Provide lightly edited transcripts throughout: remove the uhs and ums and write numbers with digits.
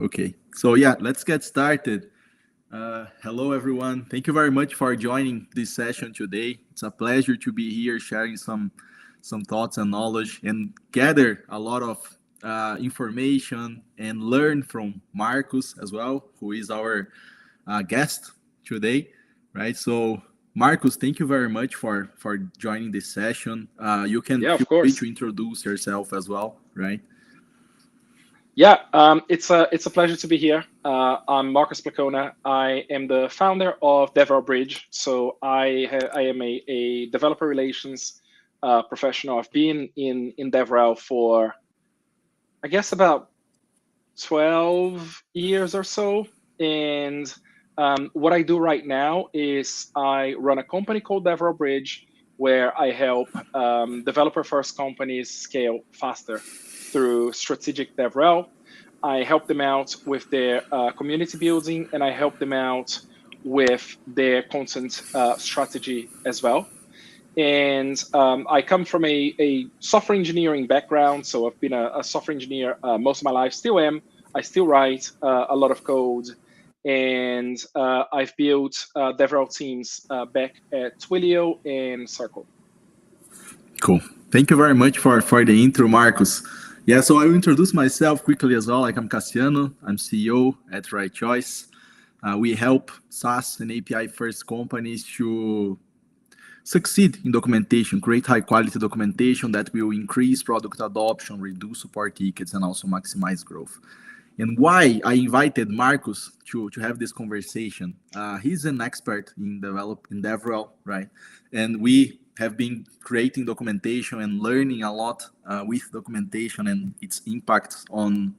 Okay, so yeah, let's get started. Hello, everyone. Thank you very much for joining this session today. It's a pleasure to be here sharing some thoughts and knowledge and gather a lot of information and learn from Marcus as well, who is our guest today, right? So, Marcus, thank you very much for joining this session. You can Yeah, feel of free to course. introduce yourself as well, right? Yeah, it's a pleasure to be here. I'm Marcus Placona. I am the founder of DevRel Bridge. So I am a developer relations professional. I've been in DevRel for I guess about 12 years or so. And what I do right now is I run a company called DevRel Bridge, where I help developer first companies scale faster through strategic DevRel. I help them out with their community building, and I help them out with their content strategy as well. And I come from a software engineering background, so I've been a software engineer most of my life. Still am. I still write a lot of code, and I've built DevRel teams back at Twilio and Circle. Cool. Thank you very much for the intro, Marcos. Yeah, so I will introduce myself quickly as well. Like I'm Cassiano, I'm CEO at Right Choice. We help SaaS and API first companies to succeed in documentation, create high quality documentation that will increase product adoption, reduce support tickets, and also maximize growth. And why I invited Marcus to have this conversation. He's an expert in DevRel, right? And we have been creating documentation and learning a lot with documentation and its impact on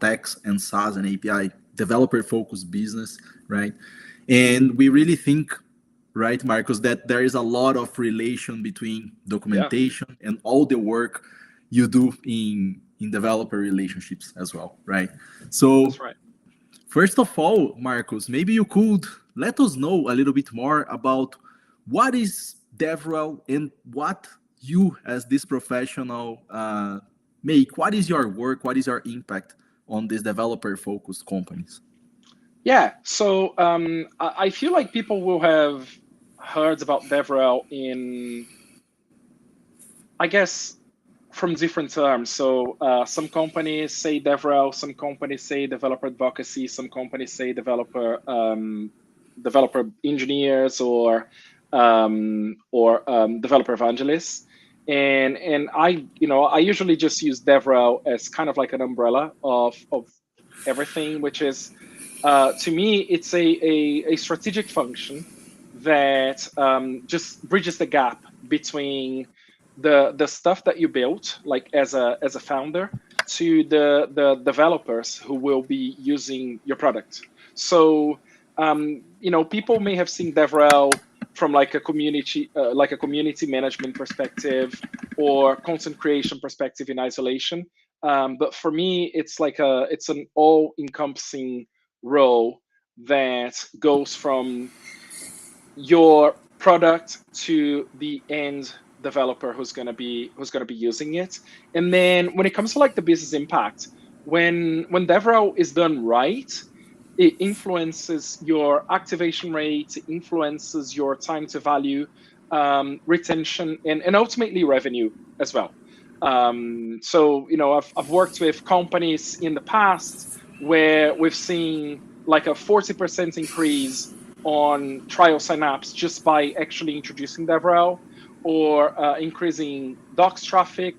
techs and SaaS and API developer focused business, right? And we really think, right, Marcus, that there is a lot of relation between Yeah, documentation and all the work you do in developer relationships as well, right? that's So right. first of all, Marcus, maybe you could let us know a little bit more about what is DevRel and what you as this professional make. What is your work? What is your impact on these developer focused companies? Yeah, so I feel like people will have heard about DevRel in, I guess, from different terms. So some companies say DevRel, some companies say developer advocacy, some companies say developer engineers or developer evangelists. And I usually just use DevRel as kind of like an umbrella of everything, which is to me it's a strategic function that just bridges the gap between the stuff that you built, like as a founder, to the developers who will be using your product. So people may have seen DevRel from like a community management perspective or content creation perspective in isolation. But for me, it's an all encompassing role that goes from your product to the end developer who's going to be using it. And then when it comes to like the business impact, when DevRel is done right, it influences your activation rate, it influences your time to value, retention, and ultimately revenue as well. So I've worked with companies in the past where we've seen like a 40% increase on trial signups just by actually introducing DevRel, or increasing docs traffic,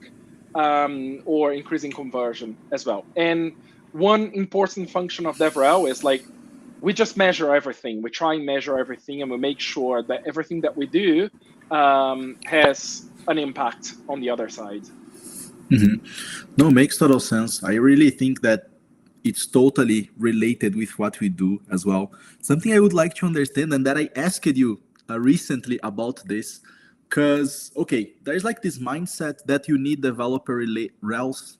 or increasing conversion as well. And one important function of DevRel is like we just measure everything. We try and measure everything, and we make sure that everything that we do has an impact on the other side. Mhm. No, makes total sense. I really think that it's totally related with what we do as well. Something I would like to understand, and that I asked you recently about this, because okay, there's like this mindset that you need developer rels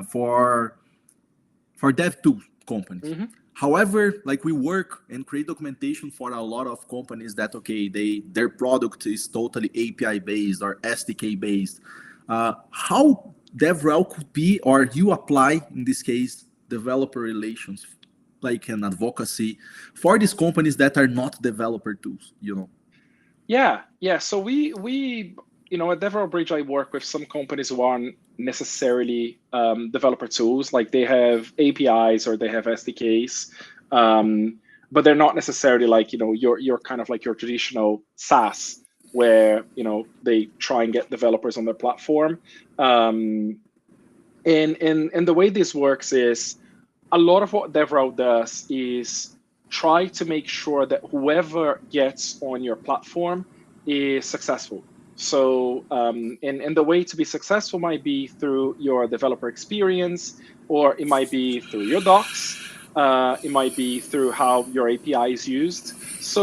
for dev tool companies. Hmm. However, like we work and create documentation for a lot of companies that okay, their product is totally API based or SDK based. How DevRel could be, or you apply in this case, developer relations, like an advocacy for these companies that are not developer tools, you know? Yeah. So at DevRel Bridge, I work with some companies who aren't necessarily developer tools, like they have APIs or they have SDKs, but they're not necessarily like your kind of like your traditional SaaS where they try and get developers on their platform. And the way this works is a lot of what DevRel does is try to make sure that whoever gets on your platform is successful. So, and the way to be successful might be through your developer experience, or it might be through your docs. It might be through how your API is used. So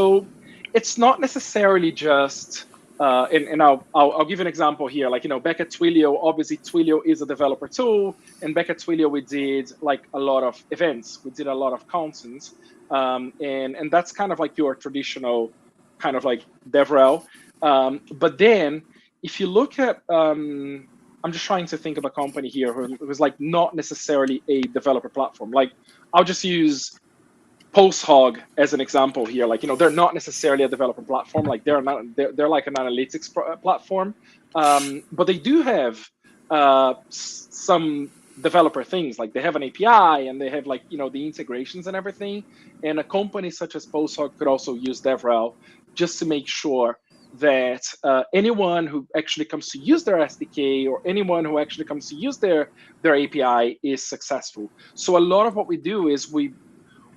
it's not necessarily just and I'll give you an example here. Like, back at Twilio, obviously Twilio is a developer tool, and back at Twilio we did like a lot of events, we did a lot of content, and that's kind of like your traditional kind of like DevRel. But then if you look at, I'm just trying to think of a company here who was like not necessarily a developer platform. Like, I'll just use PostHog as an example here. Like, they're not necessarily a developer platform. Like, they're like an analytics platform, but they do have some developer things. Like, they have an API and they have like the integrations and everything. And a company such as PostHog could also use DevRel just to make sure that anyone who actually comes to use their SDK or anyone who actually comes to use their API is successful. So a lot of what we do is we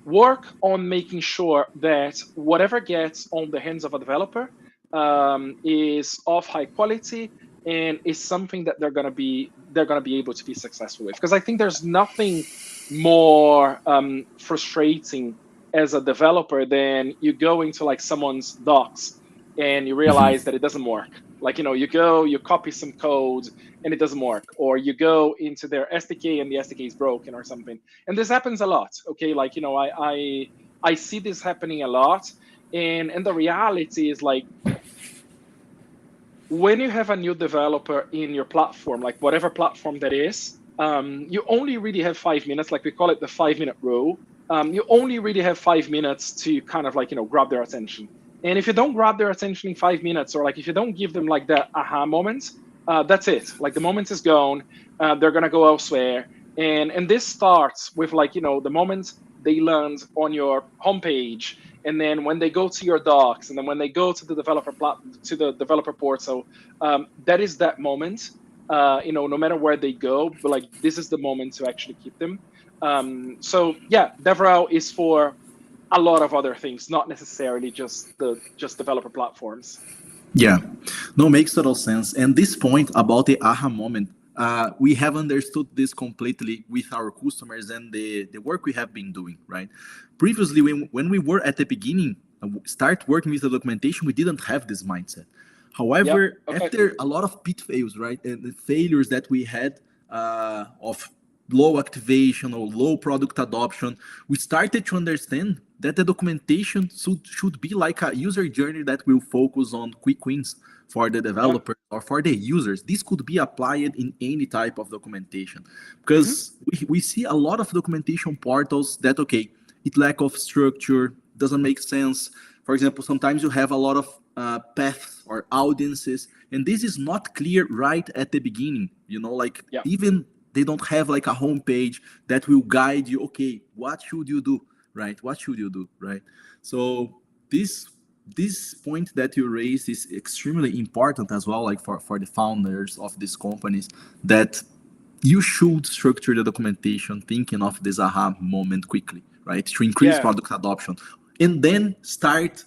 work on making sure that whatever gets on the hands of a developer is of high quality and is something that they're gonna be able to be successful with. Because I think there's nothing more frustrating as a developer than you go into like someone's docs and you realize that it doesn't work. Like, you copy some code and it doesn't work, or you go into their SDK and the SDK is broken or something. And this happens a lot. Okay, like, I see this happening a lot, and the reality is like, when you have a new developer in your platform, like whatever platform that is, you only really have 5 minutes. Like, we call it the 5-minute rule. You only really have 5 minutes to kind of like grab their attention. And if you don't grab their attention in 5 minutes, or like if you don't give them like that aha moment, that's it. Like, the moment is gone. They're gonna go elsewhere. And this starts with like the moment they land on your homepage, and then when they go to your docs, and then when they go to the developer portal, that is that moment. No matter where they go, but like, this is the moment to actually keep them. So yeah, DevRel is for a lot of other things, not necessarily just developer platforms. Yeah, no, makes total sense. And this point about the aha moment, we have understood this completely with our customers and the work we have been doing, right? Previously, when we were at the beginning, start working with the documentation, we didn't have this mindset. However, after a lot of pit fails, right, and the failures that we had of low activation or low product adoption, we started to understand that the documentation should be like a user journey that will focus on quick wins for the developer or for the users. This could be applied in any type of documentation, because we see a lot of documentation portals that, okay, it lack of structure, doesn't make sense. For example, sometimes you have a lot of paths or audiences, and this is not clear right at the beginning, like even they don't have like a homepage that will guide you, okay, what should you do, right? What should you do, right? So this point that you raised is extremely important as well, like for the founders of these companies, that you should structure the documentation thinking of this aha moment quickly, right? To increase product adoption. And then start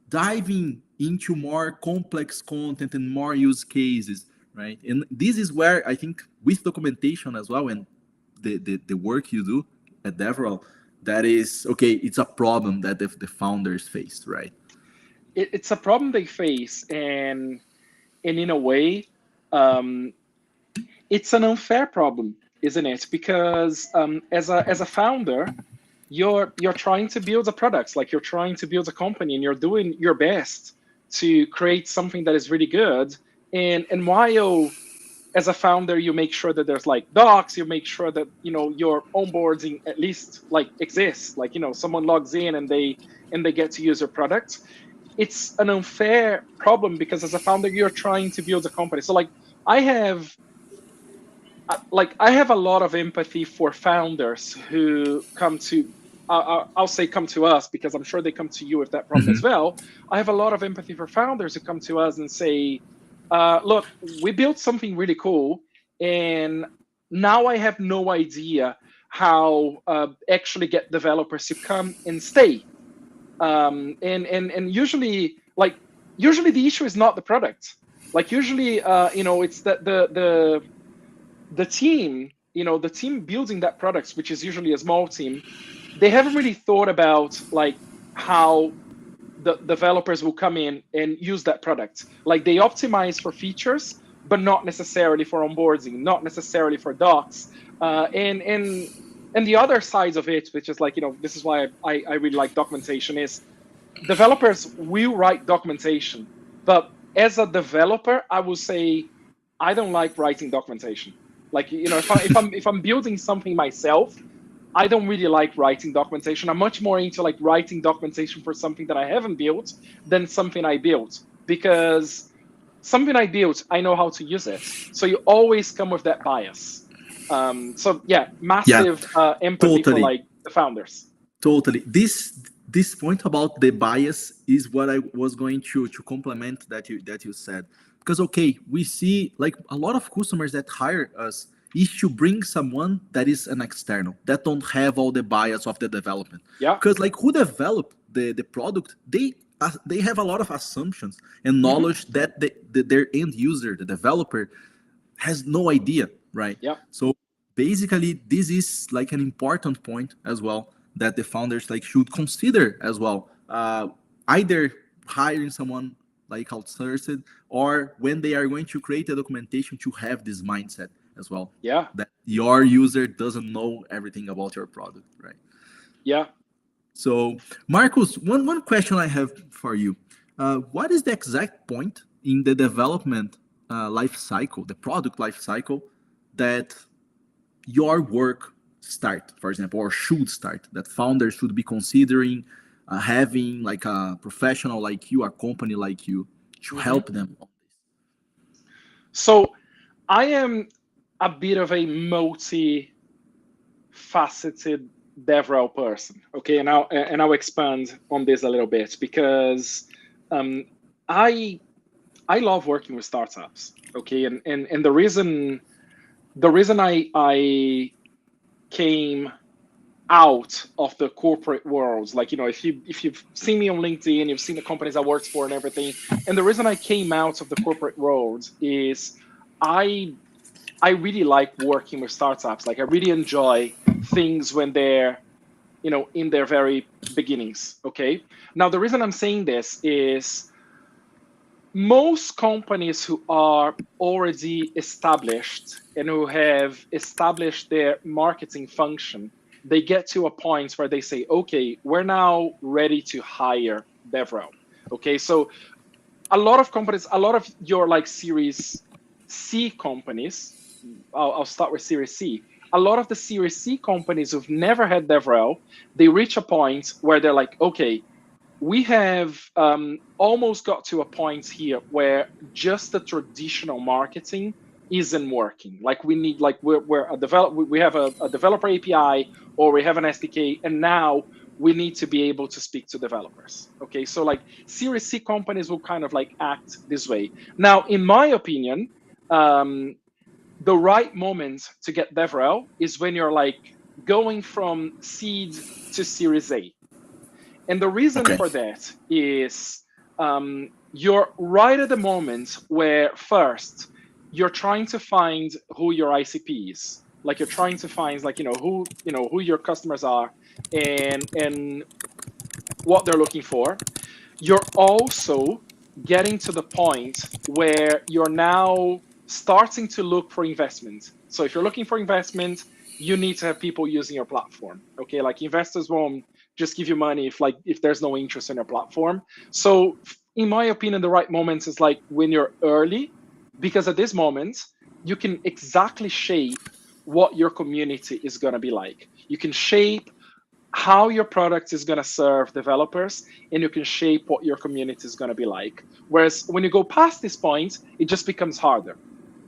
diving into more complex content and more use cases, right? And this is where I think with documentation as well, and the work you do at DevRel, that is, okay, it's a problem that the founders face, right? It's a problem they face, and in a way, it's an unfair problem, isn't it? Because as a founder, you're trying to build a product, like you're trying to build a company, and you're doing your best to create something that is really good. And while as a founder, you make sure that there's like docs, you make sure that, your onboarding at least like exists, like, someone logs in and they get to use your product. It's an unfair problem because as a founder, you're trying to build a company. So like I have I have a lot of empathy for founders who come to, I'll say come to us because I'm sure they come to you with that problem as well. I have a lot of empathy for founders who come to us and say, look, we built something really cool, and now I have no idea how actually get developers to come and stay. And usually the issue is not the product. Like usually, it's that the team, the team building that product, which is usually a small team, they haven't really thought about like how the developers will come in and use that product. Like they optimize for features, but not necessarily for onboarding, not necessarily for docs. And the other sides of it, which is like, this is why I really like documentation, is developers will write documentation. But as a developer, I will say, I don't like writing documentation. Like, if I'm building something myself, I don't really like writing documentation. I'm much more into like writing documentation for something that I haven't built than something I built, because something I built, I know how to use it. So you always come with that bias. So yeah, massive empathy for like the founders. Totally. This point about the bias is what I was going to complement that you said. Because okay, we see like a lot of customers that hire us is to bring someone that is an external, that don't have all the bias of the development. Yeah. Because like who develop the product, they have a lot of assumptions and knowledge that their end user, the developer, has no idea, right? Yeah. So basically, this is like an important point as well that the founders like should consider as well. Either hiring someone like outsourced, or when they are going to create a documentation, to have this mindset as well. Yeah. That your user doesn't know everything about your product, right? Yeah. So, Marcus, one question I have for you. What is the exact point in the development life cycle, the product life cycle, that your work start, for example, or should start, that founders should be considering having like a professional like you, a company like you, to help them on this? So I am a bit of a multifaceted DevRel person, okay, and I'll expand on this a little bit because I love working with startups, okay, and the reason I came out of the corporate world, like if you've seen me on LinkedIn, you've seen the companies I worked for and everything, and the reason I came out of the corporate world is I really like working with startups. Like I really enjoy things when they're in their very beginnings. Okay, now the reason I'm saying this is most companies who are already established and who have established their marketing function, they get to a point where they say, okay, we're now ready to hire DevRel. Okay, so a lot of companies, a lot of your like Series C companies, I'll start with Series C. A lot of the Series C companies who've never had DevRel, they reach a point where they're like, okay, we have almost got to a point here where just the traditional marketing isn't working. Like we need, like we're a we have a developer API, or we have an SDK, and now we need to be able to speak to developers. Okay, so like Series C companies will kind of like act this way. Now, in my opinion, the right moment to get DevRel is when you're like going from seed to Series A. And the reason for that is you're right at the moment where first you're trying to find who your ICP is. Like you're trying to find like who your customers are and what they're looking for. You're also getting to the point where you're now starting to look for investment. So if you're looking for investment, you need to have people using your platform. Okay, like investors won't just give you money if there's no interest in your platform. So in my opinion, the right moment is like when you're early, because at this moment, you can exactly shape what your community is going to be like. You can shape how your product is going to serve developers, and you can shape what your community is going to be like. Whereas when you go past this point, it just becomes harder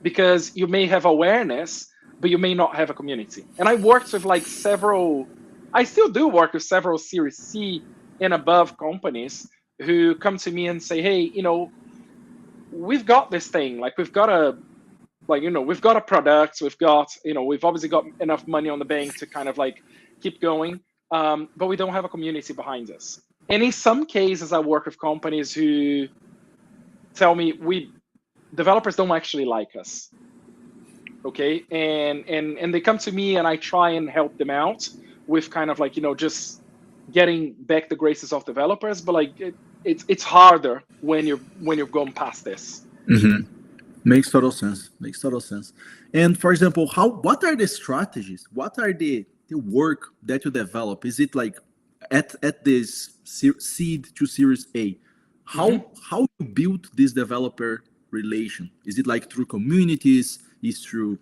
because you may have awareness, but you may not have a community. And I worked with like several, I still do work with several Series C and above companies who come to me and say, hey, we've got this thing, like we've got a, we've got a product, we've got, we've obviously got enough money on the bank to kind of like keep going, but we don't have a community behind us. And in some cases, I work with companies who tell me developers don't actually like us. Okay, and they come to me and I try and help them out with kind of like just getting back the graces of developers, but like it's harder when you're going past this. Mm-hmm. Makes total sense. Makes total sense. And for example, what are the strategies? What are the work that you develop? Is it like at this seed to Series A? How you build this developer relation? Is it like through communities? Is through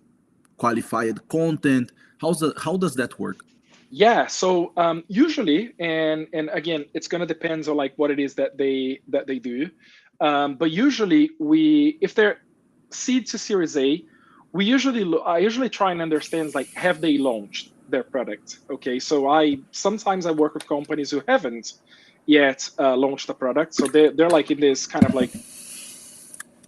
qualified content? How does that work? Yeah, so usually, and again, it's gonna depend on like what it is that they do, but usually if they're seed to Series A, I usually try and understand like have they launched their product? Okay, so sometimes I work with companies who haven't yet launched a product, so they're like in this kind of like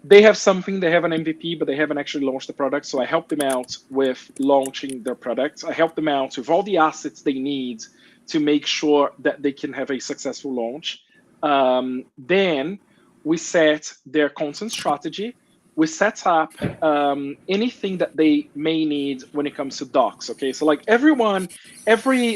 they have something, they have an MVP, but they haven't actually launched the product. So I help them out with launching their product. I help them out with all the assets they need to make sure that they can have a successful launch. Then we set their content strategy. We set up anything that they may need when it comes to docs. Okay, so like every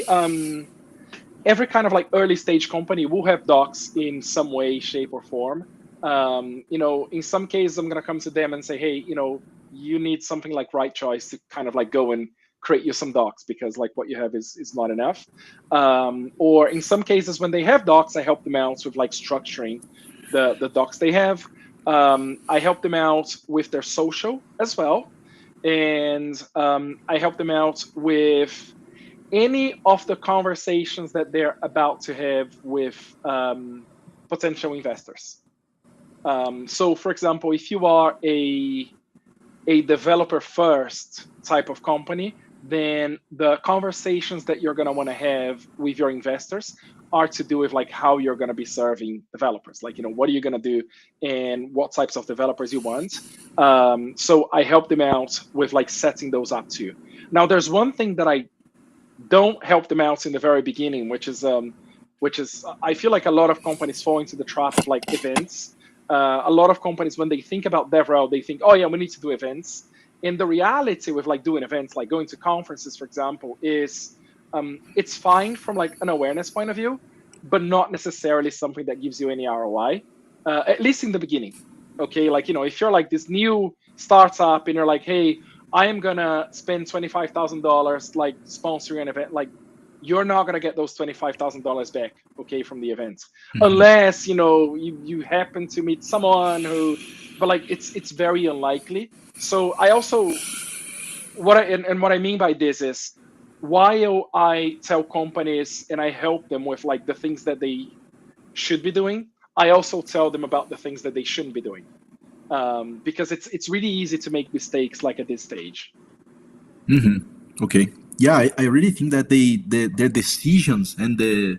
kind of like early stage company will have docs in some way, shape, or form. In some cases, I'm going to come to them and say, hey, you need something like Right Choice to kind of like go and create you some docs because like what you have is not enough. Or in some cases, when they have docs, I help them out with like structuring the docs they have. I help them out with their social as well. And I help them out with any of the conversations that they're about to have with potential investors. So, for example, if you are a developer first type of company, then the conversations that you're going to want to have with your investors are to do with like how you're going to be serving developers, like what are you going to do and what types of developers you want. So I help them out with like setting those up too. Now, there's one thing that I don't help them out in the very beginning, which is I feel like a lot of companies fall into the trap of like events. A lot of companies, when they think about DevRel, they think, oh yeah, we need to do events. And the reality with like doing events, like going to conferences, for example, is it's fine from like an awareness point of view, but not necessarily something that gives you any ROI, at least in the beginning. Okay, like if you're like this new startup and you're like, hey, I am gonna spend $25,000 like sponsoring an event, like you're not gonna get those $25,000 back, okay, from the event, unless you happen to meet someone who, but like it's very unlikely. So I also what I mean by this is while I tell companies and I help them with like the things that they should be doing, I also tell them about the things that they shouldn't be doing. Because it's really easy to make mistakes like at this stage. Okay. Yeah, I really think that their decisions and the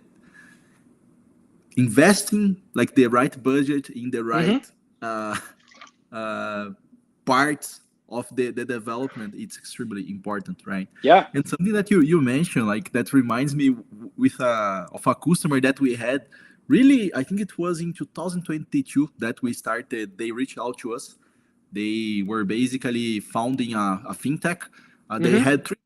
investing like the right budget in the right parts of the development, it's extremely important, right? Yeah. And something that you mentioned, like that reminds me with of a customer that we had. Really, I think it was in 2022 that we started. They reached out to us. They were basically founding a fintech. They had three.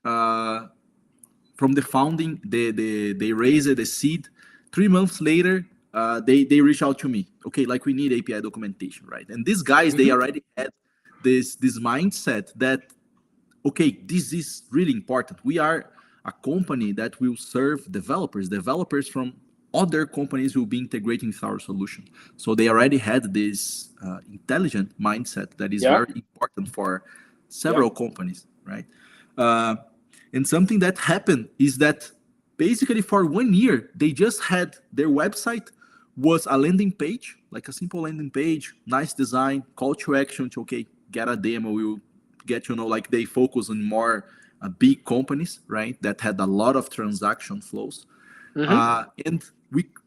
From the founding, they raised the seed. 3 months later, they reach out to me. Okay, like we need API documentation, right? And these guys, they already had this mindset that okay, this is really important. We are a company that will serve developers from other companies will be integrating with our solution. So they already had this intelligent mindset that is Yeah. very important for Yeah. several companies, right? Uh, and something that happened is that basically for 1 year, they just had their website was a landing page, like a simple landing page, nice design, call to action to, okay, get a demo, we'll get, like they focus on more big companies, right? That had a lot of transaction flows. Mm-hmm. And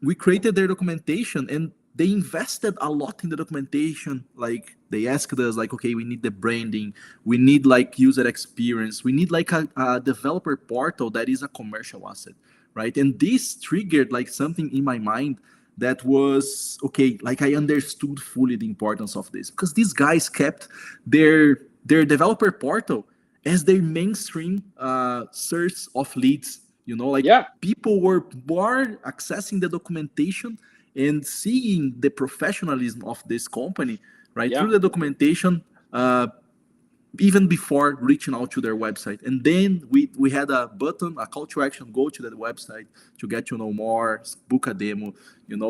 we created their documentation, and they invested a lot in the documentation. Like they asked us, like, okay, we need the branding, we need like user experience, we need like a developer portal that is a commercial asset, right? And this triggered like something in my mind that was okay. Like I understood fully the importance of this because these guys kept their developer portal as their mainstream source of leads. Like Yeah. people were more accessing the documentation and seeing the professionalism of this company right Yeah. through the documentation, even before reaching out to their website. And then we had a button, a call to action, go to that website to get to know more, book a demo.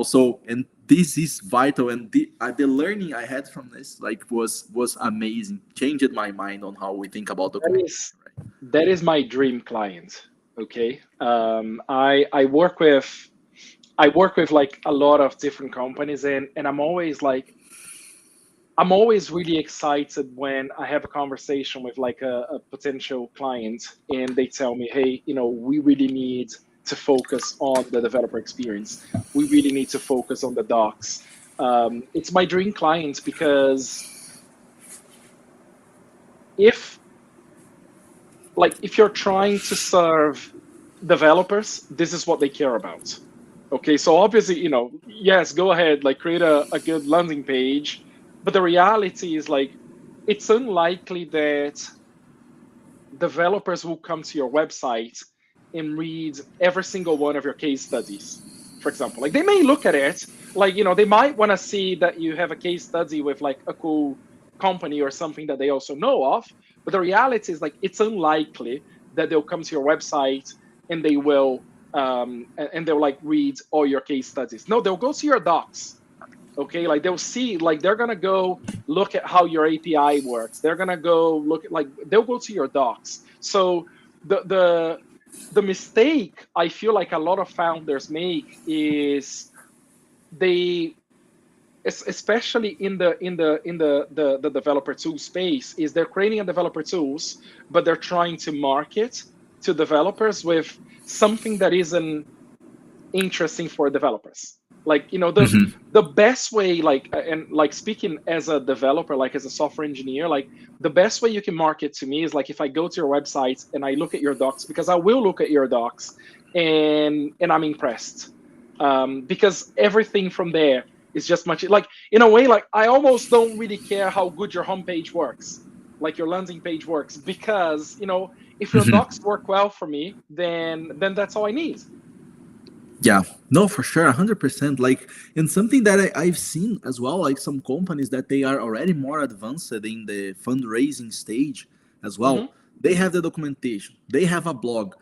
So, and this is vital, and the learning I had from this like was amazing, changed my mind on how we think about That is documentation, right? that is my dream client. Okay. I work with like a lot of different companies, and I'm always really excited when I have a conversation with like a potential client and they tell me, hey, we really need to focus on the developer experience. We really need to focus on the docs. It's my dream client because if if you're trying to serve developers, this is what they care about. Okay, so obviously, yes, go ahead, like create a good landing page, but the reality is like it's unlikely that developers will come to your website and read every single one of your case studies. For example, like they may look at it, like they might want to see that you have a case study with like a cool company or something that they also know of, but the reality is like it's unlikely that they'll come to your website and they will and they'll like read all your case studies. No, they'll go to your docs. Okay, like they'll see, like they're gonna go look at how your API works. They're gonna go look at, like they'll go to your docs. So the mistake I feel like a lot of founders make is they, especially in the developer tool space, is they're creating a developer tools, but they're trying to market to developers with something that isn't interesting for developers. Like the best way, like, and like speaking as a developer, like as a software engineer, like the best way you can market to me is like if I go to your website and I look at your docs, because I will look at your docs and I'm impressed, because everything from there is just much like, in a way, like I almost don't really care how good your homepage works, like your landing page works, because if your docs work well for me, then that's all I need. Yeah, no, for sure, 100%. Like, and something that I've seen as well, like some companies that they are already more advanced in the fundraising stage as Mm-hmm. well. They have the documentation, they have a blog.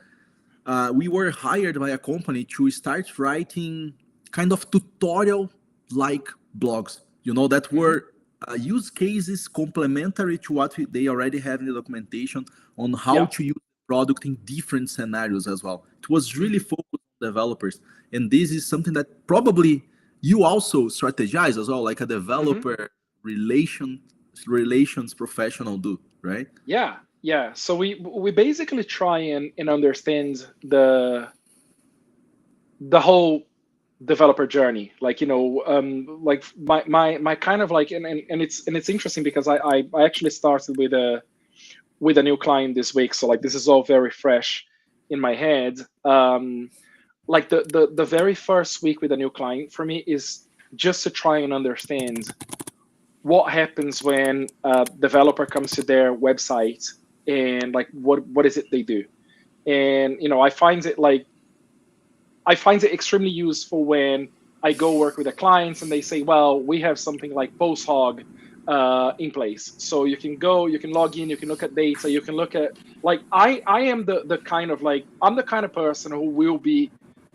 We were hired by a company to start writing kind of tutorial like blogs, that Mm-hmm. were use cases complementary to what they already have in the documentation on how Yeah. to use the product in different scenarios as well. It was really Mm-hmm. focused on developers. And this is something that probably you also strategize as well, like a Mm-hmm. developer relations professional do, right? Yeah. Yeah. So we basically try and understand the whole developer journey, like like my kind of like, and it's interesting because I actually started with a new client this week, so like this is all very fresh in my head. Like the very first week with a new client for me is just to try and understand what happens when a developer comes to their website, and like what is it they do. And I find it extremely useful when I go work with the clients and they say, well, we have something like PostHog in place. So you can go, you can log in, you can look at data, you can look at, like, I am the kind of, like, I'm the kind of person who will be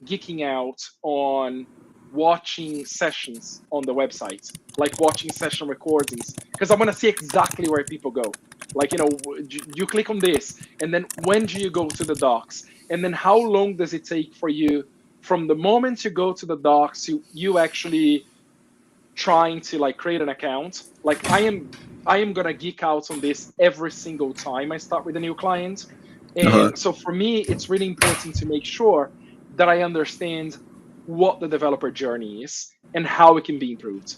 geeking out on watching sessions on the website, like watching session recordings, because I want to see exactly where people go. Like, you click on this, and then when do you go to the docs? And then how long does it take for you from the moment you go to the docs, you actually trying to like create an account? Like I am gonna geek out on this every single time I start with a new client. Uh-huh. And so for me, it's really important to make sure that I understand what the developer journey is and how it can be improved.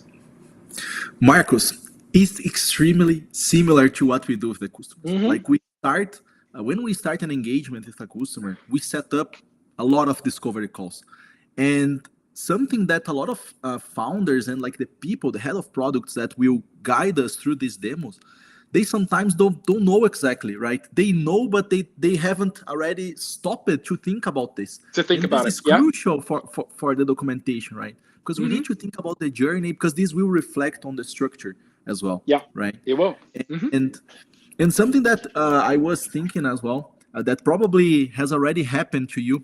Marcos, is extremely similar to what we do with the customers. Mm-hmm. Like we start, when we start an engagement with a customer, we set up a lot of discovery calls. And something that a lot of founders and like the people, the head of products that will guide us through these demos, they sometimes don't know exactly, right? They know, but they haven't already stopped to think about this. To think And about this it, is yeah. crucial for the documentation, right? Because we need to think about the journey, because this will reflect on the structure as well, Yeah, right? it will. And something that I was thinking as well, that probably has already happened to you.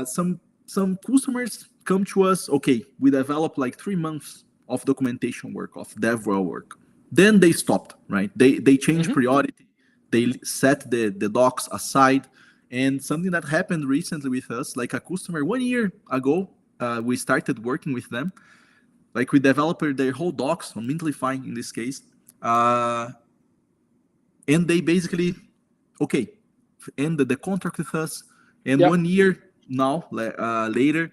Some customers come to us. Okay, we develop like 3 months of documentation work, of DevRel work. Then they stopped, right? They change priority. They set the docs aside. And something that happened recently with us, like a customer 1 year ago, we started working with them. Like we developed their whole docs on Mintlify in this case. And they basically, okay, ended the contract with us. And Yeah. 1 year now, later,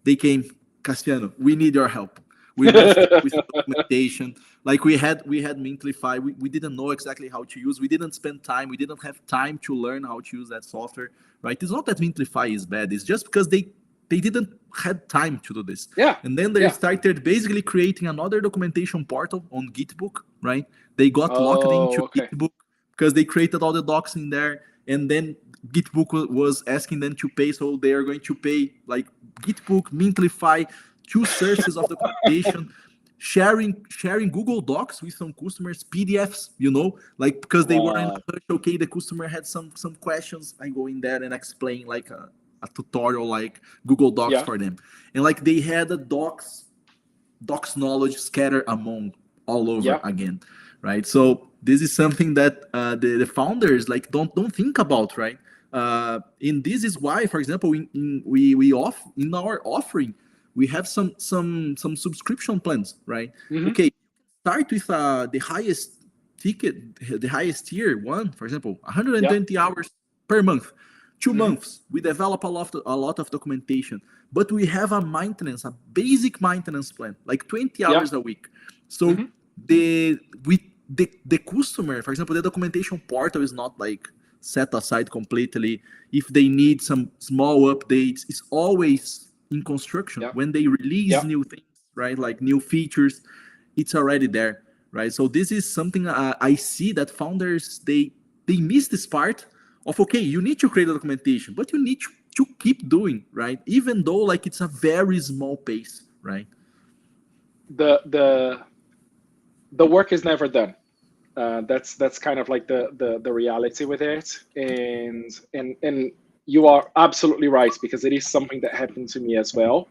they came, Cassiano, we need your help. We messed up with the documentation. Like we had Mintlify. We didn't know exactly how to use. We didn't spend time. We didn't have time to learn how to use that software, right? It's not that Mintlify is bad. It's just because they didn't had time to do this. Yeah. And then they started basically creating another documentation portal on Gitbook, right? They got locked into Gitbook because they created all the docs in there. And then Gitbook was asking them to pay. So they are going to pay like Gitbook, Mintlify, 2 sources of documentation, sharing Google Docs with some customers, PDFs, like because they were in a rush. Okay, the customer had some questions. I go in there and explain like a tutorial, like Google Docs for them. And like they had a docs knowledge scattered among all over again, right? So this is something that the founders like don't think about, right? And this is why, for example, in our offering, we have some subscription plans, right? Okay, start with the highest ticket, the highest tier one, for example, 120 hours per month. 2 months, we develop a lot of documentation, but we have a basic maintenance plan, like 20 hours a week. So the customer, for example, the documentation portal is not like set aside completely. If they need some small updates, it's always in construction. When they release new things, right, like new features, it's already there, right? So this is something I see that founders they miss this part of, okay, you need to create a documentation, but you need to keep doing, right? Even though like it's a very small pace, right? The work is never done. That's kind of like the reality with it. And you are absolutely right, because it is something that happened to me as well.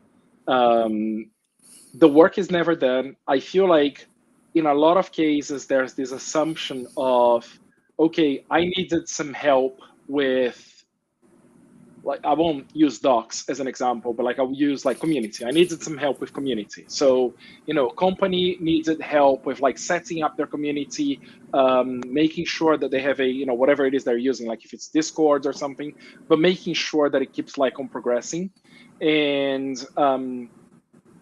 The work is never done. I feel like in a lot of cases, there's this assumption of, okay, I needed some help with, like, I won't use docs as an example, but like I'll use like community. I needed some help with community. So, company needed help with like setting up their community, making sure that they have a, whatever it is they're using, like if it's Discord or something, but making sure that it keeps like on progressing. And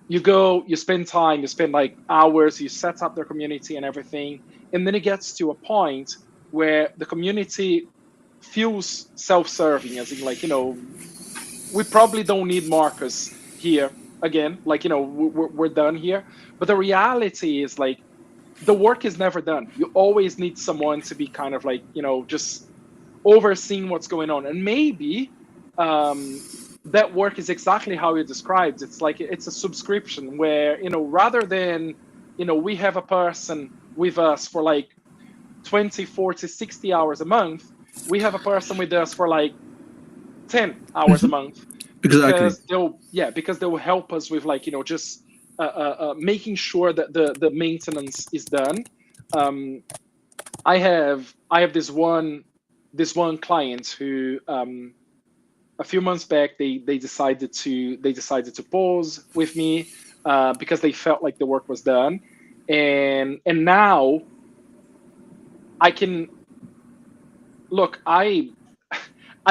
you spend time, you spend like hours, you set up their community and everything. And then it gets to a point where the community feels self-serving, as in like, we probably don't need Marcus here again, like, we're done here. But the reality is like, the work is never done. You always need someone to be kind of like, just overseeing what's going on. And maybe that work is exactly how you described. It's like, it's a subscription where, rather than, we have a person with us for like 20, 40, 60 hours a month, we have a person with us for like 10 hours a month. Exactly. because they'll help us with like, just making sure that the maintenance is done. I have this one client who, a few months back, they decided to pause with me, because they felt like the work was done, and now I can look. I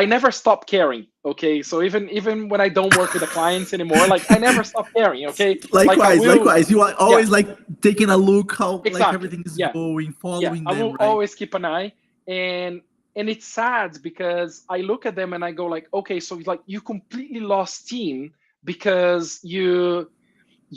never stop caring. Okay, so even when I don't work with the clients anymore, like I never stop caring. Okay, like I Likewise, will. likewise. You are Yeah, always like taking a look how like exactly. everything is Yeah, going, yeah. following I them, will right? always keep an eye, and it's sad because I look at them and I go like, okay, so like you completely lost steam because you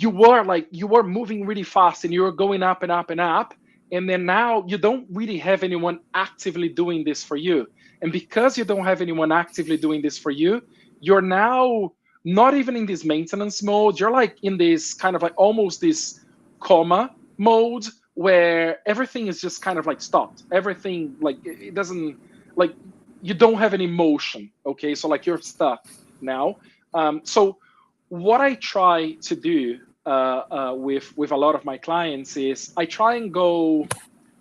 were moving really fast and you were going up and up and up, and then now you don't really have anyone actively doing this for you, and because you don't have anyone actively doing this for you, you're now not even in this maintenance mode. You're like in this kind of like almost this coma mode where everything is just kind of like stopped. Everything, like it doesn't, like you don't have any motion. Okay, so like you're stuck now. So what I try to do with a lot of my clients is I try and go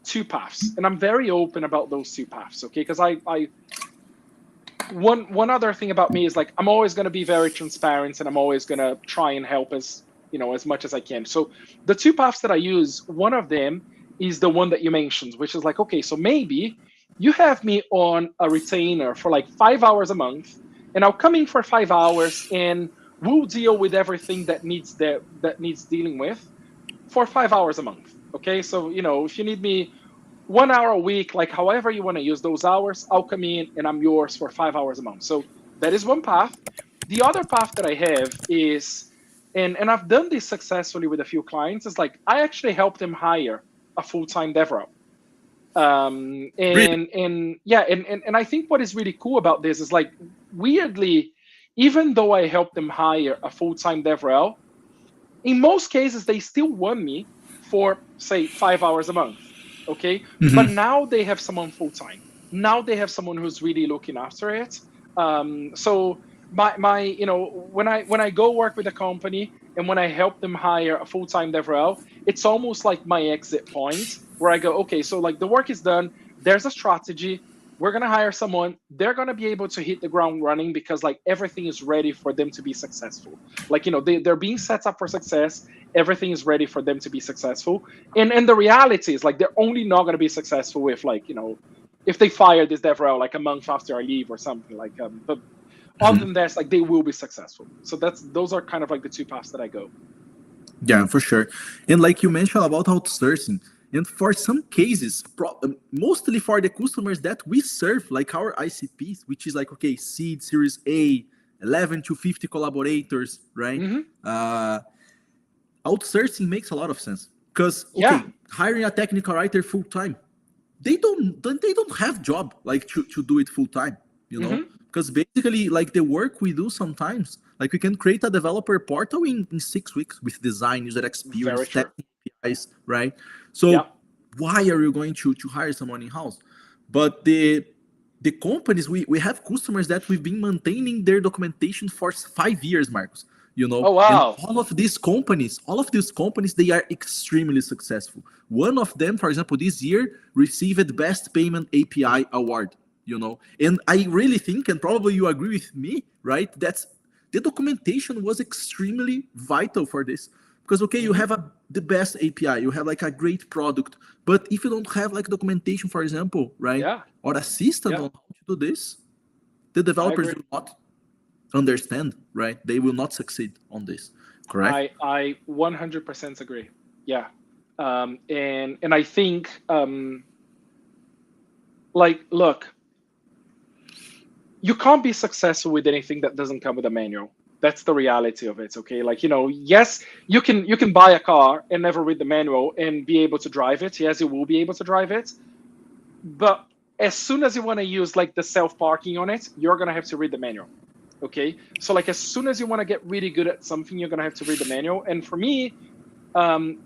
two paths, and I'm very open about those two paths. Okay, because I one other thing about me is like I'm always going to be very transparent, and I'm always going to try and help as much as I can. So the two paths that I use, one of them is the one that you mentioned, which is like, okay, so maybe you have me on a retainer for like 5 hours a month, and I'll come in for 5 hours and we'll deal with everything that needs dealing with for 5 hours a month. Okay, so if you need me 1 hour a week, like however you want to use those hours, I'll come in and I'm yours for 5 hours a month. So that is one path. The other path that I have is, and I've done this successfully with a few clients, is like I actually help them hire a full-time DevRel. Really? And yeah, and I think what is really cool about this is like, weirdly, even though I help them hire a full-time DevRel, in most cases they still want me for say 5 hours a month. Okay, but Hmm. now they have someone full-time. Now they have someone who's really looking after it. So my when I go work with a company and when I help them hire a full-time DevRel, it's almost like my exit point where I go, okay, so like the work is done, there's a strategy, we're going to hire someone, they're going to be able to hit the ground running because like everything is ready for them to be successful. Like they're being set up for success, everything is ready for them to be successful. And the reality is like they're only not going to be successful if like if they fire this DevRel like a month after I leave or something like but other than that, like they will be successful. So those are kind of like the two paths that I go. Yeah, for sure. And like you mentioned about outsourcing, and for some cases, mostly for the customers that we serve, like our ICPs, which is like, okay, seed, series A, 11 to 50 collaborators, right? Hmm. Uh, Outsourcing makes a lot of sense because, Yeah. okay, hiring a technical writer full time, they don't have job like to do it full time, you know, Hmm. because basically like the work we do sometimes, like we can create a developer portal in 6 weeks with design, user Very experience, true. testing APIs, right? Yeah. So why are you going to hire someone in house? But the companies, we have customers that we've been maintaining their documentation for 5 years, Marcos, you know, Oh and wow. all of these companies, they are extremely successful. One of them, for example, this year received best payment API award, you know, and I really think, and probably you agree with me, right, that's the documentation was extremely vital for this. Because okay, you Hmm. have the best API, you have like a great product, but if you don't have like documentation, for example, right, Yeah. or assistance Yeah. on how to do this, the I developers agree. will not understand, right? They will not succeed on this. Correct? I 100% agree. Yeah. And I think like look, you can't be successful with anything that doesn't come with a manual. That's the reality of it. Okay, like yes, you can buy a car and never read the manual and be able to drive it. Yes, you will be able to drive it, but as soon as you want to use like the self parking on it, you're gonna have to read the manual. Okay, so like as soon as you want to get really good at something, you're gonna have to read the manual. And for me,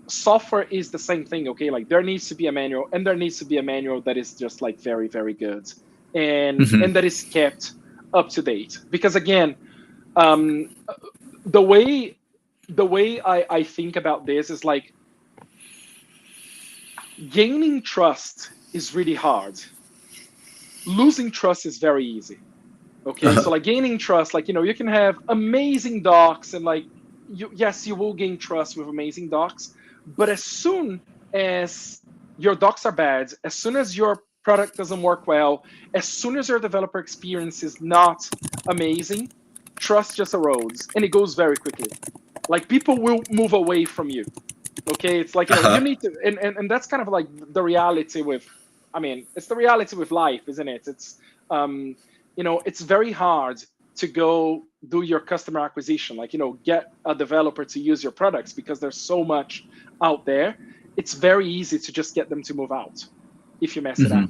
software is the same thing. Okay, like there needs to be a manual, and there needs to be a manual that is just like very very good, and Hmm. that is kept up to date. Because again, um, the way I think about this is like gaining trust is really hard. Losing trust is very easy. Okay, so like gaining trust, like you can have amazing docs and like you will gain trust with amazing docs, but as soon as your docs are bad, as soon as your product doesn't work well, as soon as your developer experience is not amazing, trust just erodes and it goes very quickly. Like people will move away from you. Okay, it's like you need to, and that's kind of like the reality with, I mean, it's the reality with life, isn't it? It's it's very hard to go do your customer acquisition, like get a developer to use your products because there's so much out there. It's very easy to just get them to move out if you mess it up.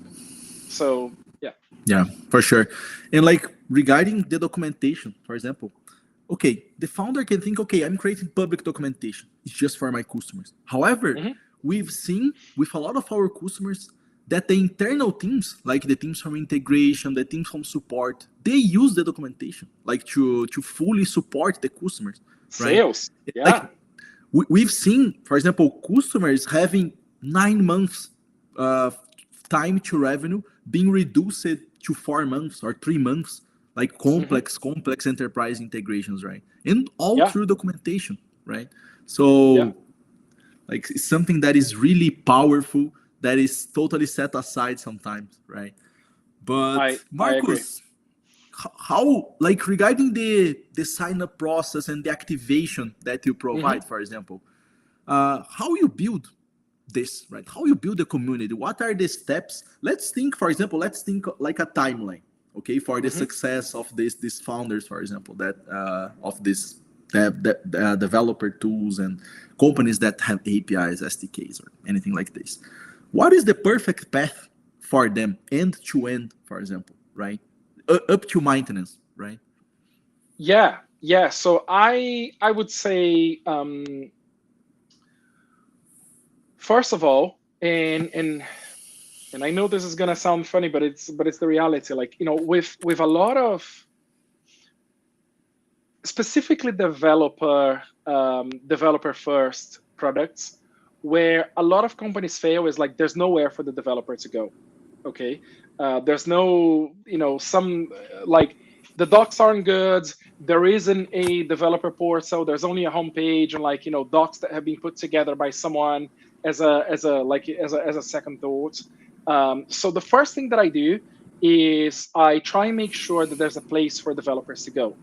So yeah. Yeah, for sure. And like regarding the documentation, for example, okay, the founder can think, okay, I'm creating public documentation. It's just for my customers. However, we've seen with a lot of our customers that the internal teams, like the teams from integration, the teams from support, they use the documentation like to fully support the customers. Right? Sales, yeah. Like, we've seen, for example, customers having 9 months time to revenue being reduced to 4 months or 3 months, like complex enterprise integrations, right? And all through documentation, right? So like it's something that is really powerful, that is totally set aside sometimes, right? But Marcus, how, like regarding the sign up process and the activation that you provide, for example, how you build this, right? How you build a community? What are the steps? Let's think, for example, like a timeline, okay, for the success of these founders, for example, that of this developer tools and companies that have APIs, SDKs, or anything like this. What is the perfect path for them, end to end, for example, right? Up to maintenance, right? Yeah. So I would say, first of all, and I know this is gonna sound funny, but it's the reality. Like with a lot of specifically developer first products, where a lot of companies fail is like there's nowhere for the developer to go. Okay, there's no some like the docs aren't good. There isn't a developer portal. There's only a homepage and like docs that have been put together by someone as a second thought. So the first thing that I do is I try and make sure that there's a place for developers to go,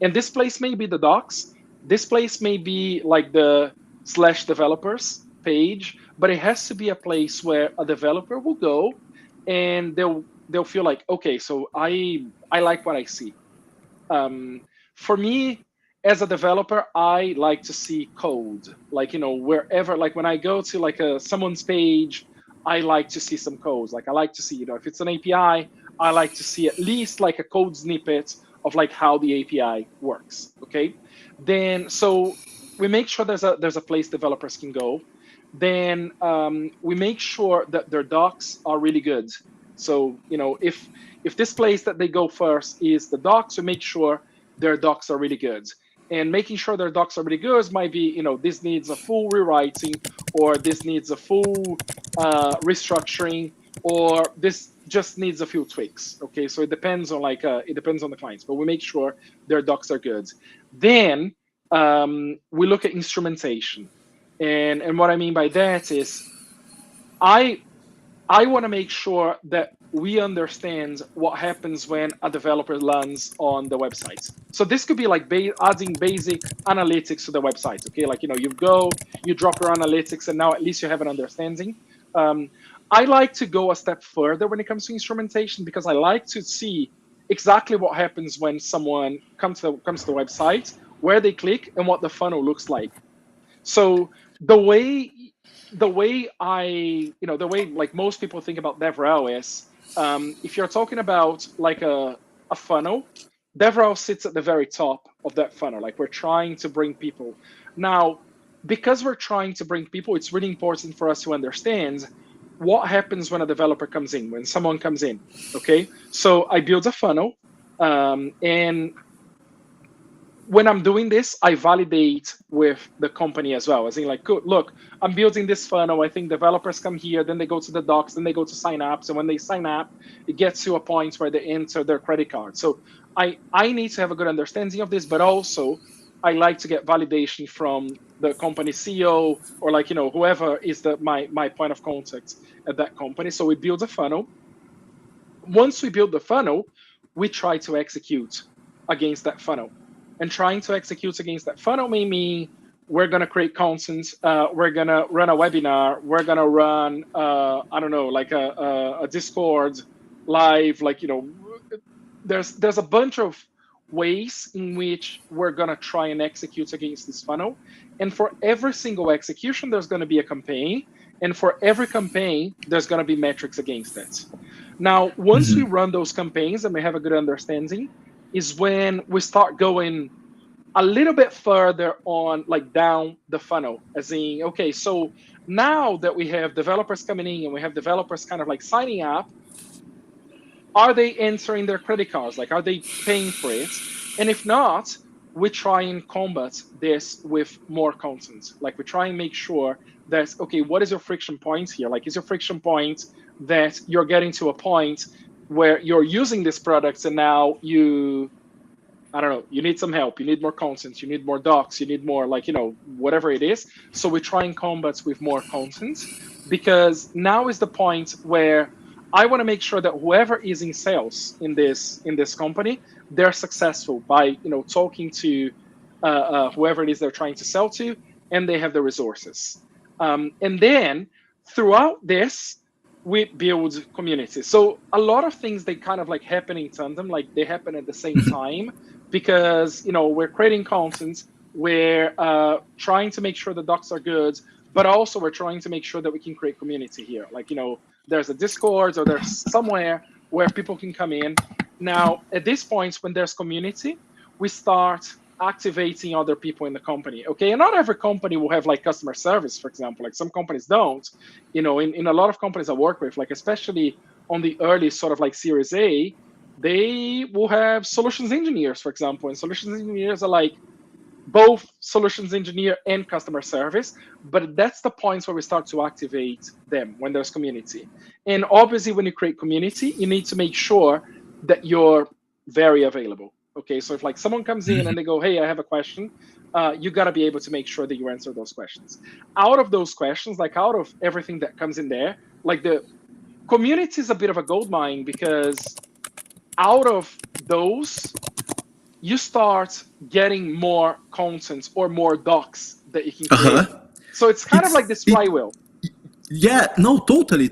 and this place may be the docs. This place may be like the /developers page, but it has to be a place where a developer will go and they'll feel like, okay, so I like what I see. For me, as a developer, I like to see code, like wherever, like when I go to like someone's page, I like to see some codes. Like I like to see, if it's an API, I like to see at least like a code snippet of like how the API works. Okay, then so we make sure there's a place developers can go. Then we make sure that their docs are really good. So if this place that they go first is the docs, we make sure their docs are really good. And making sure their docs are really good might be, this needs a full rewriting, or this needs a full restructuring, or this just needs a few tweaks. Okay, so it depends on the clients, but we make sure their docs are good. Then we look at instrumentation. And what I mean by that is I want to make sure that we understand what happens when a developer lands on the website. So this could be like adding basic analytics to the website. Okay, like you drop your analytics, and now at least you have an understanding. I like to go a step further when it comes to instrumentation, because I like to see exactly what happens when someone comes to the website, where they click, and what the funnel looks like. So the way like most people think about DevRel is, if you're talking about like a funnel, DevRel sits at the very top of that funnel. Like we're trying to bring people. Now, because we're trying to bring people, it's really important for us to understand what happens when a developer comes in, when someone comes in. Okay, so I build a funnel, and when I'm doing this, I validate with the company as well. As in, like, good, look, I'm building this funnel. I think developers come here, then they go to the docs, then they go to sign up. So when they sign up, it gets to a point where they enter their credit card. So I need to have a good understanding of this, but also I like to get validation from the company CEO or, like, whoever is my point of contact at that company. So we build a funnel. Once we build the funnel, we try to execute against that funnel. And trying to execute against that funnel may mean we're going to create content, we're going to run a webinar, we're going to run, I don't know, like a Discord live, like, there's a bunch of ways in which we're going to try and execute against this funnel. And for every single execution, there's going to be a campaign. And for every campaign, there's going to be metrics against it. Now, once we run those campaigns and we have a good understanding, is when we start going a little bit further on, like, down the funnel, as in, okay, so now that we have developers coming in and we have developers kind of like signing up, are they entering their credit cards? Like, are they paying for it? And if not, we try and combat this with more content. Like, we try and make sure that, okay, what is your friction point here? Like, is your friction point that you're getting to a point where you're using these products and now I don't know, you need some help, you need more content, you need more docs, you need more, like, whatever it is. So we try and combat with more content, because now is the point where I want to make sure that whoever is in sales in this company, they're successful by, talking to whoever it is they're trying to sell to, and they have the resources. And then throughout this, we build communities. So a lot of things, they kind of like happen in tandem, like they happen at the same time, because, we're creating content, we're trying to make sure the docs are good, but also we're trying to make sure that we can create community here. Like, there's a Discord or there's somewhere where people can come in. Now, at this point, when there's community, we start activating other people in the company. Okay, and not every company will have like customer service, for example. Like, some companies don't. In a lot of companies I work with, like especially on the early sort of like Series A, they will have solutions engineers, for example. And solutions engineers are like both solutions engineer and customer service, but that's the points where we start to activate them, when there's community. And obviously, when you create community, you need to make sure that you're very available. Okay, so if like someone comes in and they go, hey, I have a question, you got to be able to make sure that you answer those questions. Out of those questions, like out of everything that comes in there, like the community is a bit of a gold mine, because out of those, you start getting more content or more docs that you can create. So it's kind of like this flywheel. Yeah, no, totally.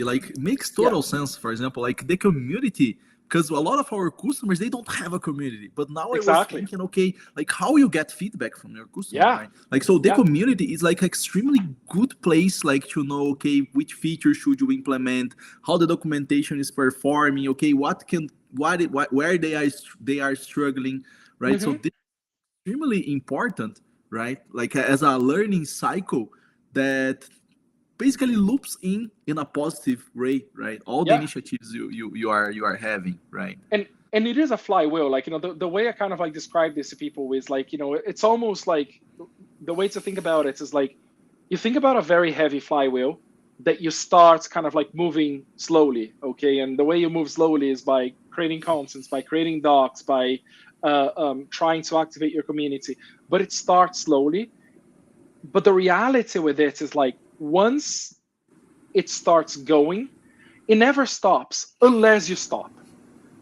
Like, makes total sense. For example, like the community, because a lot of our customers, they don't have a community. But now I was thinking, okay, like how you get feedback from your customers, right? Like, so the community is like extremely good place, like to know, okay, which feature should you implement, how the documentation is performing, okay, where they are struggling, right? So this is extremely important, right? Like, as a learning cycle that basically loops in a positive way, right? All the initiatives you are having, right? And it is a flywheel. Like, the way I kind of like describe this to people is like, it's almost like, the way to think about it is like, you think about a very heavy flywheel that you start kind of like moving slowly, okay? And the way you move slowly is by creating content, by creating docs, by trying to activate your community. But it starts slowly. But the reality with it is like, once it starts going, it never stops unless you stop.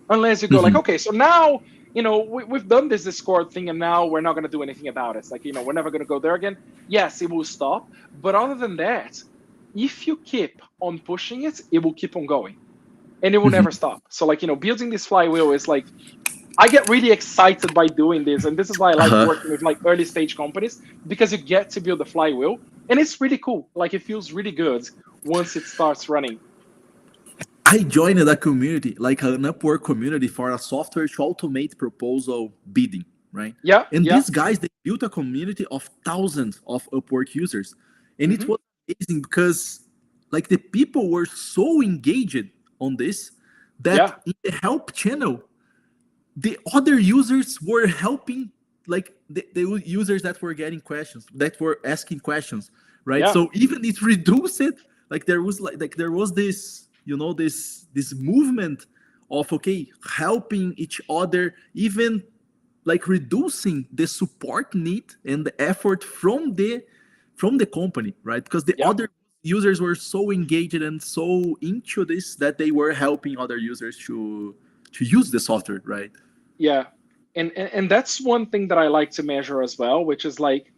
Unless you go like, okay, so now, we've done this Discord thing and now we're not going to do anything about it. It's like, we're never going to go there again. Yes, it will stop. But other than that, if you keep on pushing it, it will keep on going and it will never stop. So like, building this flywheel is like, I get really excited by doing this. And this is why I like working with like early stage companies, because you get to build a flywheel and it's really cool. Like, it feels really good once it starts running. I joined a community, like an Upwork community, for a software to automate proposal bidding, right? Yeah. And these guys, they built a community of thousands of Upwork users. And it was amazing because like the people were so engaged on this that in the help channel, the other users were helping like the users that were getting questions, that were asking questions, right? Yeah, So even it reduced it. Like there was there was this, this movement of, okay, helping each other, even like reducing the support need and the effort from the company, right? Because the yeah, other users were so engaged and so into this that they were helping other users to use the software, right? yeah. And that's one thing that I like to measure as well, which is like,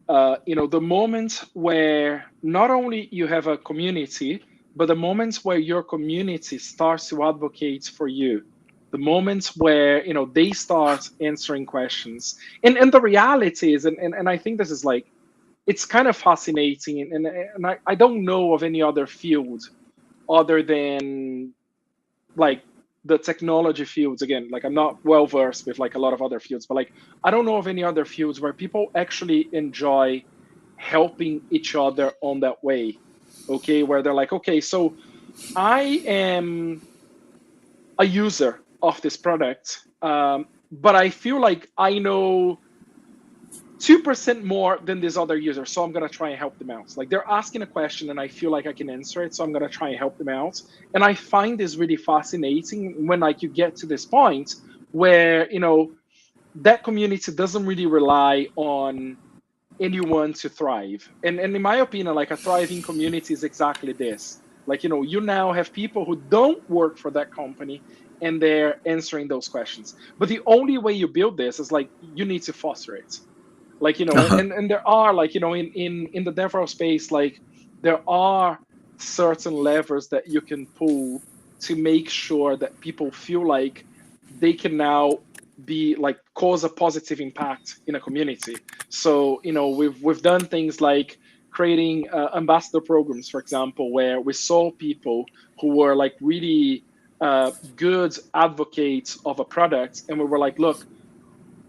the moment where not only you have a community, but the moments where your community starts to advocate for you, the moments where they start answering questions, and the reality is, and I think this is like, it's kind of fascinating, and I don't know of any other field other than like the technology fields. Again, like I'm not well versed with like a lot of other fields, but like I don't know of any other fields where people actually enjoy helping each other on that way. Okay, where they're like, okay, so I am a user of this product, but I feel like I know 2% more than this other user, so I'm gonna try and help them out. Like they're asking a question and I feel like I can answer it, so I'm gonna try and help them out. And I find this really fascinating when like you get to this point where that community doesn't really rely on anyone to thrive. And in my opinion, like a thriving community is exactly this. Like you now have people who don't work for that company and they're answering those questions. But the only way you build this is like you need to foster it. Like Uh-huh. and there are like in the DevRel space, like there are certain levers that you can pull to make sure that people feel like they can now be like cause a positive impact in a community. So we've done things like creating ambassador programs, for example, where we saw people who were like really good advocates of a product, and we were like, look,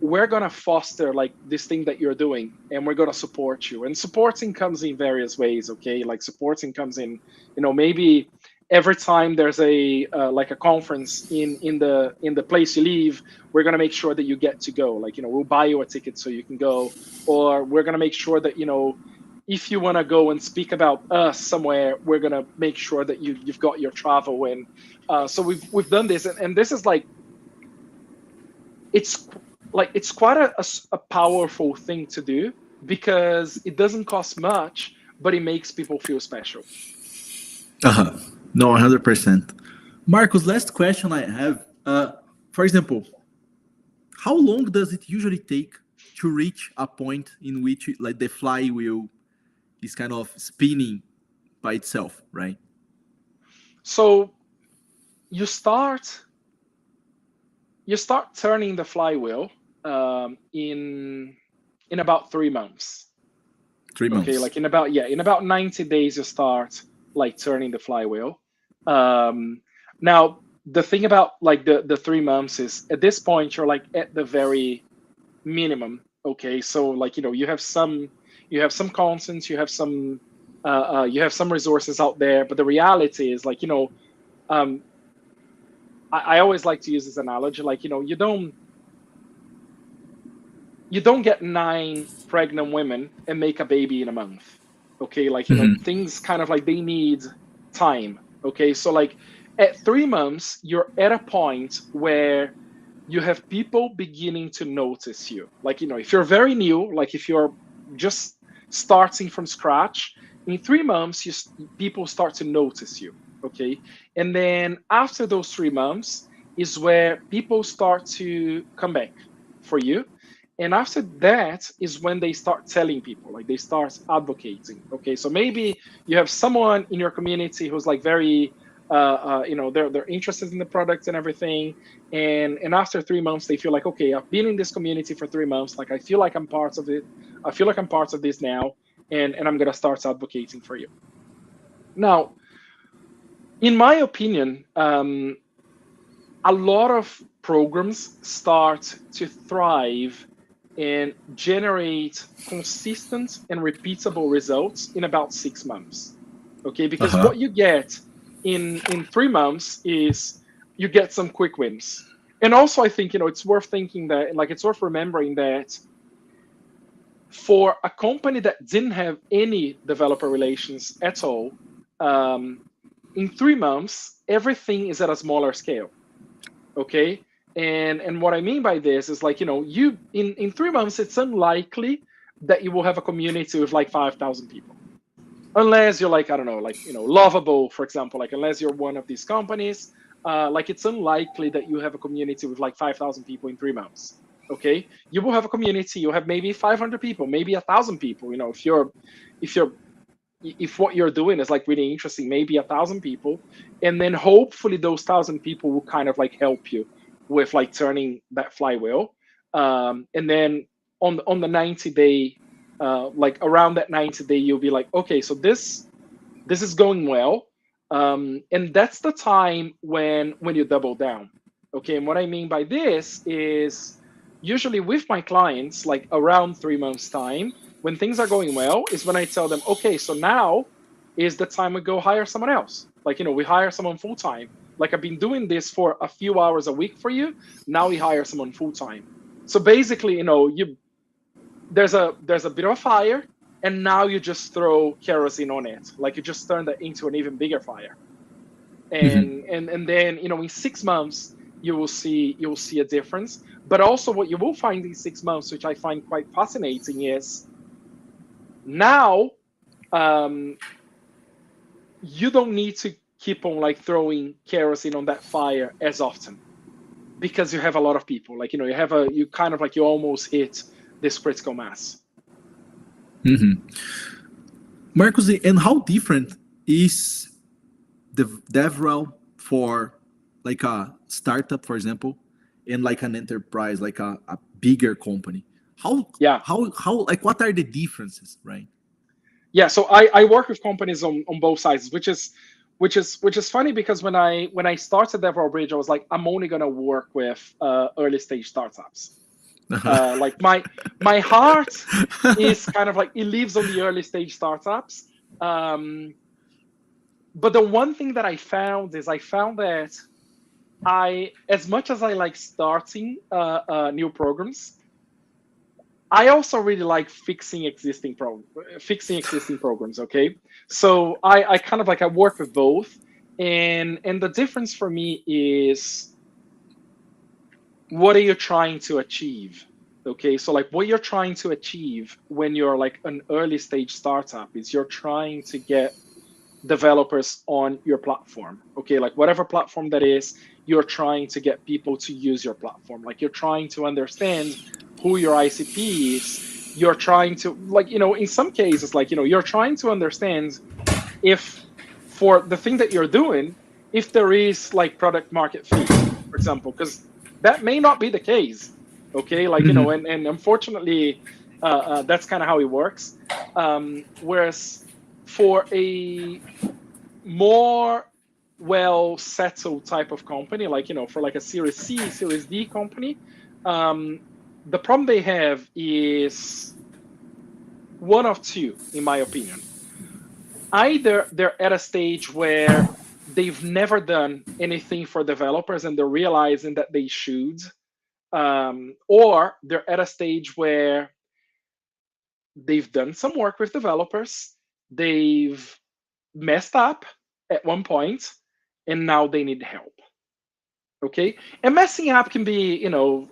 we're going to foster like this thing that you're doing, and we're going to support you. And supporting comes in various ways. Okay, like supporting comes in maybe every time there's a like a conference in the place you live, we're going to make sure that you get to go. Like we'll buy you a ticket so you can go, or we're going to make sure that if you want to go and speak about us somewhere, we're going to make sure that you've got your travel in. So we've done this, and this is like, it's it's quite a powerful thing to do, because it doesn't cost much, but it makes people feel special. Uh-huh. No, 100%. Marcus, last question I have. For example, how long does it usually take to reach a point in which like the flywheel is kind of spinning by itself, right? So you start turning the flywheel in about 3 months. Three Okay, months. like in about 90 days you start like turning the flywheel. Now the thing about like the 3 months is, at this point you're like at the very minimum. Okay, so like you have some content, you have some resources out there, but the reality is like um, I always like to use this analogy, like you don't get 9 pregnant women and make a baby in a month. Okay, like Mhm. things kind of like they need time. Okay, so like at 3 months you're at a point where you have people beginning to notice you. Like if you're very new, like if you're just starting from scratch, in 3 months people start to notice you. Okay, and then after those 3 months is where people start to come back for you, and after that is when they start telling people, like they start advocating. Okay, so maybe you have someone in your community who's like very they're interested in the product and everything, and after 3 months they feel like, okay, I've been in this community for 3 months, like I feel like I'm part of it, I feel like I'm part of this now, and I'm gonna start advocating for you. Now, in my opinion, a lot of programs start to thrive and generate consistent and repeatable results in about 6 months. Okay, because Uh-huh. what you get in 3 months is you get some quick wins. And also, I think, it's worth thinking that, like, it's worth remembering that for a company that didn't have any developer relations at all, in 3 months, everything is at a smaller scale. Okay. And what I mean by this is, like, you in 3 months, it's unlikely that you will have a community with like 5,000 people. Unless you're like, I don't know, like, Lovable, for example, like, unless you're one of these companies, like, it's unlikely that you have a community with like 5,000 people in 3 months. Okay. You will have a community, you have maybe 500 people, maybe 1,000 people, if what you're doing is like really interesting, maybe 1,000 people. And then hopefully those 1,000 people will kind of like help you with like turning that flywheel. And then on the 90-day, like around that 90-day, you'll be like, okay, so this is going well. And that's the time when you double down. Okay. And what I mean by this is, usually with my clients, like around 3 months time, when things are going well, is when I tell them, okay, so now is the time we go hire someone else. Like, we hire someone full time. Like, I've been doing this for a few hours a week for you. Now we hire someone full time. So basically, there's a bit of a fire, and now you just throw kerosene on it. Like, you just turn that into an even bigger fire. And then, in 6 months, you will see a difference. But also, what you will find in 6 months, which I find quite fascinating, is now you don't need to keep on like throwing kerosene on that fire as often, because you have a lot of people. Like, you kind of like, you almost hit this critical mass. Marcus, and how different is the DevRel for like a startup, for example, and like an enterprise, like a bigger company? Yeah. How like, what are the differences, right? Yeah. So I work with companies on both sides, which is funny, because when I started DevRel Bridge, I was like, I'm only gonna work with early stage startups. Like, my heart is kind of like, it lives on the early stage startups. But the one thing that I found that as much as I like starting new programs, I also really like fixing existing programs. Okay. So I kind of like, I work with both. And the difference for me is, what are you trying to achieve? Okay. So like, what you're trying to achieve when you're like an early stage startup is, you're trying to get developers on your platform. Okay. Like, whatever platform that is, you're trying to get people to use your platform. Like, you're trying to understand who your ICP is. You're trying to, like, in some cases, like, you're trying to understand if, for the thing that you're doing, if there is like product market fit, for example, because that may not be the case. Okay. Like, and unfortunately, that's kind of how it works. Whereas for a more well settled type of company, like, for like a Series C, Series D company, the problem they have is one of two, in my opinion. Either they're at a stage where they've never done anything for developers and they're realizing that they should, or they're at a stage where they've done some work with developers, they've messed up at one point, and now they need help. Okay. And messing up can be, you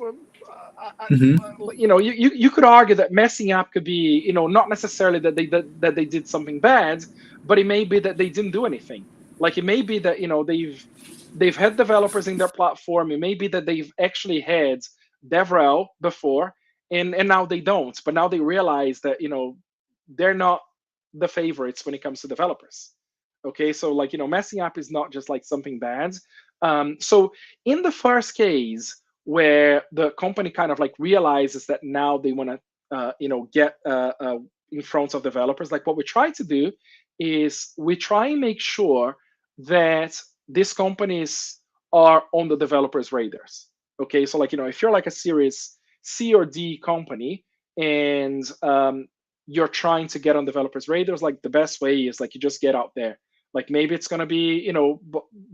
could argue that messing up could be, not necessarily that they did something bad, but it may be that they didn't do anything. Like, it may be that, they've had developers in their platform. It may be that they've actually had DevRel before, and now they don't. But now they realize that, they're not the favorites when it comes to developers. Okay. So like, messing up is not just like something bad. So in the first case, where the company kind of like realizes that now they want to get in front of developers, like, what we try to do is, we try and make sure that these companies are on the developers' radars. Okay. So like, if you're like a Series C or D company, and you're trying to get on developers' radars, like, the best way is like, you just get out there. Like, maybe it's going to be,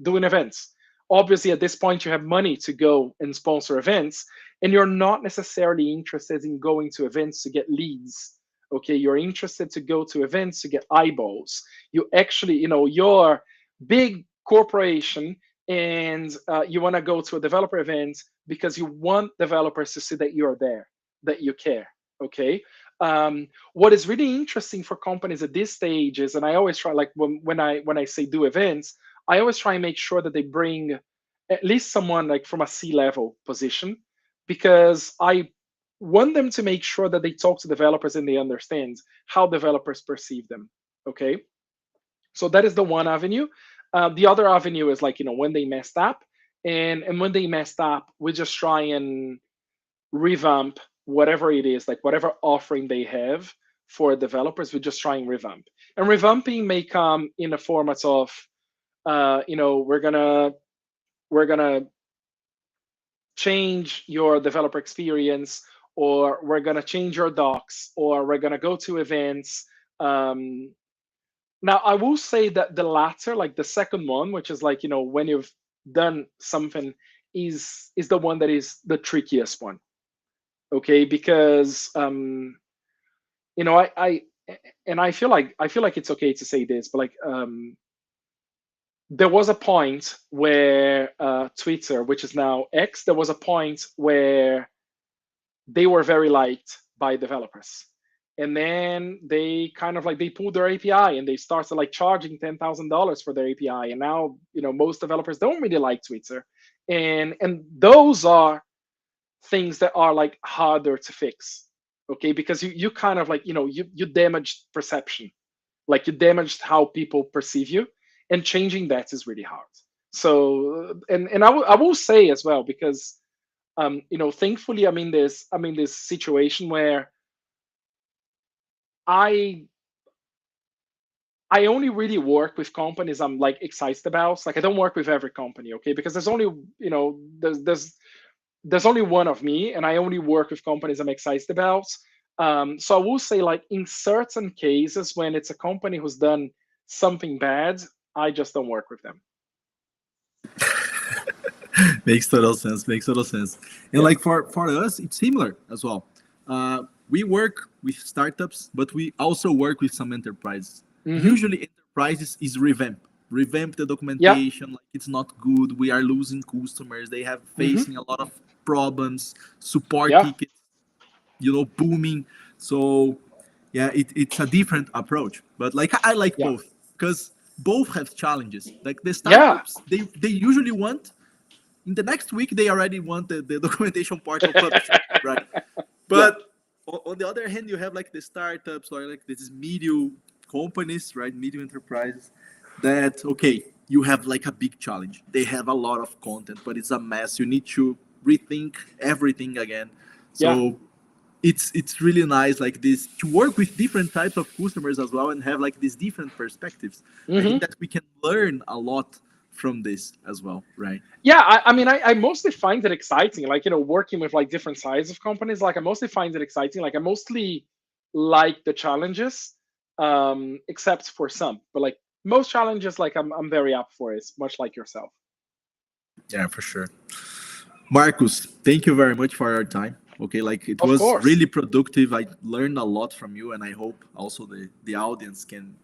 doing events. obviously at this point you have money to go and sponsor events, and you're not necessarily interested in going to events to get leads. Okay, you're interested to go to events to get eyeballs. You actually, you're big corporation, and you want to go to a developer event because you want developers to see that you're there, that you care. Okay. What is really interesting for companies at this stage is, and I always try, like when I say do events, I always try and make sure that they bring at least someone like from a C-level position, because I want them to make sure that they talk to developers and they understand how developers perceive them. Okay, so that is the one avenue. The other avenue is like, when they messed up, and when they messed up, we just try and revamp whatever it is, like whatever offering they have for developers. We just try and revamp. And revamping may come in a format of, we're gonna change your developer experience, or we're gonna change your docs, or we're gonna go to events. Now, I will say that the latter, like the second one, which is like, when you've done something, is the one that is the trickiest one. Okay, because I and I feel like it's okay to say this, but like there was a point where Twitter, which is now X, there was a point where they were very liked by developers. And then they kind of like they pulled their API and they started like charging $10,000 for their API. And now, most developers don't really like Twitter. And those are things that are like harder to fix. Okay, because you kind of like, you damaged perception, like you damaged how people perceive you, and changing that is really hard. So and I will say as well, because thankfully I'm in this situation where I I only really work with companies I'm like excited about. Like I don't work with every company, okay? Because there's only, there's only one of me, and I only work with companies I'm excited about. So I will say, like in certain cases, when it's a company who's done something bad, I just don't work with them. Makes total sense. Makes total sense. And Yeah. like for us, it's similar as well. We work with startups, but we also work with some enterprises. Hmm. Usually, enterprises is revamp the Yeah. documentation. Like it's not good. We are losing customers. They have Hmm. facing a lot of problems. Support Yeah. tickets, booming. So yeah, it's a different approach. But like I like Yeah. both because both have challenges. Like the Yeah. startups, they usually want in the next week they already want the documentation portal published, right? Yeah. But on the other hand, you have like the startups or like these medium companies, right? Medium enterprises that okay, you have like a big challenge. They have a lot of content, but it's a mess. You need to rethink everything again. Yeah. So it's really nice like this to work with different types of customers as well and have like these different perspectives. I think Hmm. that we can learn a lot from this as well, right? Yeah, I mostly find it exciting, like, working with like different sizes of companies. Like I mostly find it exciting. Like I mostly like the challenges, except for some. But like most challenges, like I'm very up for it, much like yourself. Yeah, for sure. Marcus, thank you very much for your time. Okay, like it Of was course. really productive. I learned a lot from you, and I hope also the audience can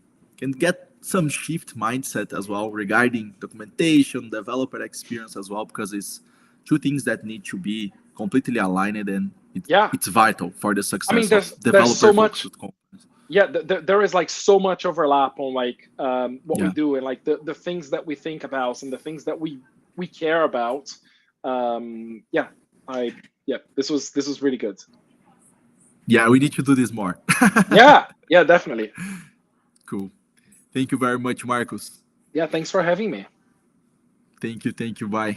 get some shift mindset as well regarding documentation, developer experience as well, because it's two things that need to be completely aligned, and Yeah. it's vital for the I mean, success of there's developer so much. focused companies. Yeah, there is like so much overlap on like what we Yeah. do, and like the things that we think about and the things that we care about. Yeah, I yeah, this was really good. Yeah, we need to do this more. Yeah, yeah, definitely. Cool. Thank you very much, Marcus. Yeah, thanks for having me. Thank you. Thank you. Bye.